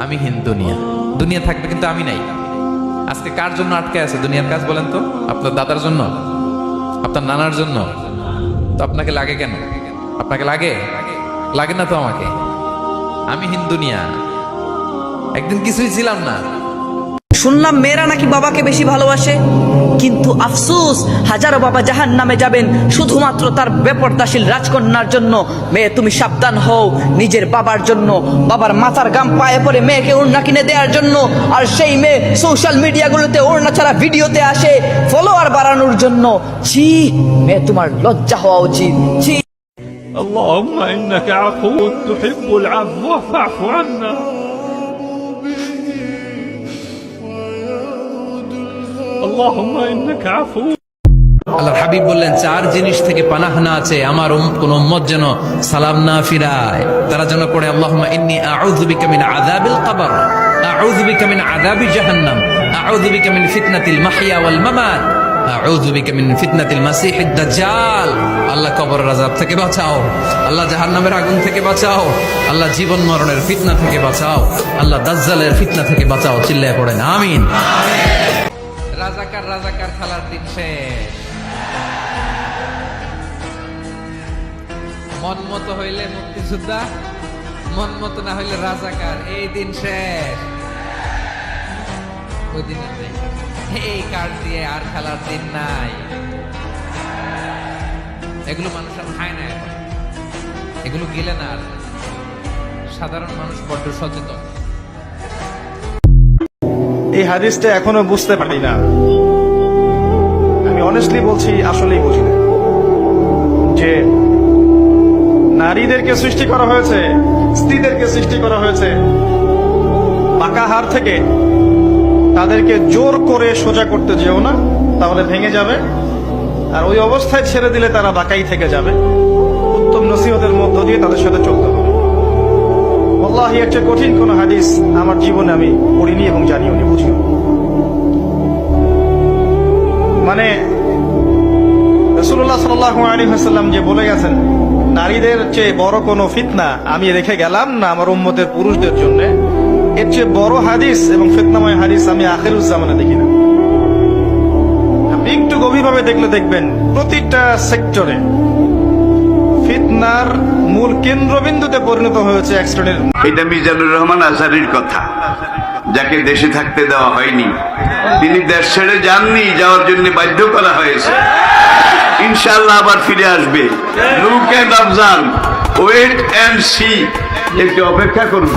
আমি হীন দুনিয়া। দুনিয়া থাকবে কিন্তু আমি নাই। আজকে কার জন্য আটকে আছে দুনিয়ার কাজ বলেন তো? আপনার দাদার জন্য, আপনার নানার জন্য। তো আপনাকে লাগে কেন? আপনাকে লাগে? লাগে না তো আমাকে। আমি হীন দুনিয়া, একদিন কিছুই ছিলাম না। শুনলাম মেয়েরা নাকি বাবাকে বেশি ভালোবাসে, কিন্তু আফসোস হাজারো বাবা জাহান নামে যাবেন শুধুমাত্র তার বেপরদাশীল রাজকন্যার জন্য। মেয়ে তুমি সাবধান হও নিজের বাবার জন্য, বাবার মাথার গাম পায়ে পড়ে মেয়েকে ওড়না কিনে দেওয়ার জন্য। আর সেই মেয়ে সোশ্যাল মিডিয়াগুলোতে ওড়না ছাড়া ভিডিওতে আসে ফলোয়ার বাড়ানোর জন্য। ছি, মেয়ে তোমার লজ্জা হওয়া উচিত। ছি। اللهم إنك عفو تحب العفو فاعف عنا اللهم إنك عفو। আল্লাহর হাবিব বললেন, চার জিনিস থেকে পানাহ না আছে আমার কোন উম্মত যেন সালাম না ফিরায়। তারা যেন পড়ে আল্লাহুম্মা ইন্নী আউযু বিকা মিন আযাবিল কবর, আউযু বিকা মিন আযাবি জাহান্নাম, আউযু বিকা মিন ফিতনাতিল মাহইয়া ওয়াল মামাত, আউযু বিকা মিন ফিতনাতিল মাসিহিদ দাজ্জাল। আল্লাহ কবরের আযাব থেকে বাঁচাও, আল্লাহ জাহান্নামের আগুন থেকে বাঁচাও, আল্লাহ জীবন মরণের ফিতনা থেকে বাঁচাও, আল্লাহ দাজ্জালের ফিতনা থেকে বাঁচাও। চিল্লায়ে পড়েন আমিন। রাজাকার রাজাকার খেলার দিন শেষ। মন মতো হইলে মুক্তিযোদ্ধা, মন মতো না হইলে রাজাকার। এই দিন শেষ, ওই দিন আর নেই। এই কার্ড দিয়ে আর খেলার দিন নাই। এগুলো মানুষ আর খায় না এখন, এগুলো গেলে না আর। সাধারণ মানুষ বড্ড সচেতন। এই হাদিসটা এখনো বুঝতে পারি না। আমি অনেস্টলি বলছি, আসলেই বুঝি না যে নারীদেরকে সৃষ্টি করা হয়েছে, স্ত্রীদেরকে সৃষ্টি করা হয়েছে পাকা হাড় থেকে। তাদেরকে জোর করে সোজা করতে যেও না, তাহলে ভেঙে যাবে। আর ওই অবস্থায় ছেড়ে দিলে তারা বাঁকাই থেকে যাবে। উত্তম নসিহতের মধ্য দিয়ে তাদের সাথে চলতে হবে। আল্লাহি, এর চেয়ে কঠিন কোন হাদিস আমার জীবনে আমি পড়িনি এবং জানিও নি, বুঝিও। মানে রাসূলুল্লাহ সাল্লাল্লাহু আলাইহি ওয়াসাল্লাম যে বলে গেছেন, নারীদের চেয়ে বড় কোনো ফিতনা আমি রেখে গেলাম না আমার উম্মতের পুরুষদের জন্য। এর চেয়ে বড় হাদিস এবং ফিতনাময় হাদিস আমি আখিরুজ জামানে দেখি না। আপনি একটু গভীরভাবে দেখলে দেখবেন প্রতিটা সেক্টরে ফিতনার মূল কেন্দ্রবিন্দুতে পরিণত হয়েছে এক শ্রেণীর। এটা মিজানুর রহমান আজহারীর কথা, যাকে দেশে থাকতে দেওয়া হয়নি। তিনি দেশ ছেড়ে যাননি, যাওয়ার জন্য বাধ্য করা হয়েছে। ইনশাআল্লাহ আবার ফিরে আসবে। Look and observe, wait and see. একটু অপেক্ষা করুন।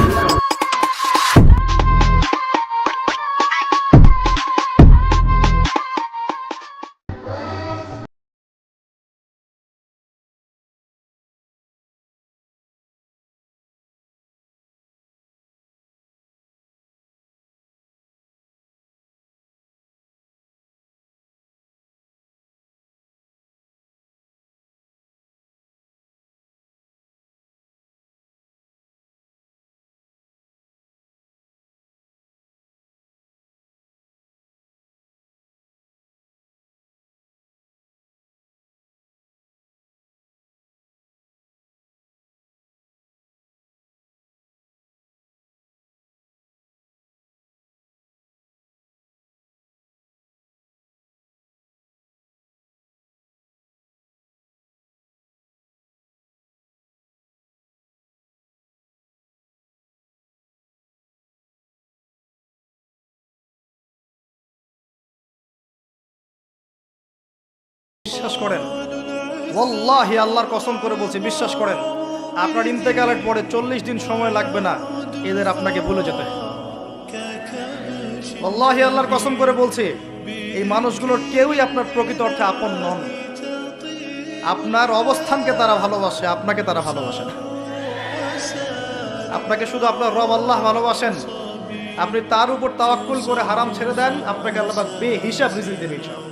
বিশ্বাস করেন, ওয়াল্লাহি আল্লাহর কসম করে বলছি, বিশ্বাস করেন, আপনার ইন্তেকালের পরে 40 দিন সময় লাগবে না এদের আপনাকে ভুলে যেতে। ওয়াল্লাহি আল্লাহর কসম করে বলছি, এই মানুষগুলোর কেউই আপনার প্রকৃত অর্থে আপন নন। আপনার অবস্থানকে তারা ভালোবাসে, আপনাকে তারা ভালোবাসে না। আপনাকে শুধু আপনার রব আল্লাহ ভালোবাসেন। আপনি তার উপর তাওয়াক্কুল করে হারাম ছেড়ে দেন, আপনাকে আল্লাহ বেহিসাব রিজিক দেবে ইনশাআল্লাহ।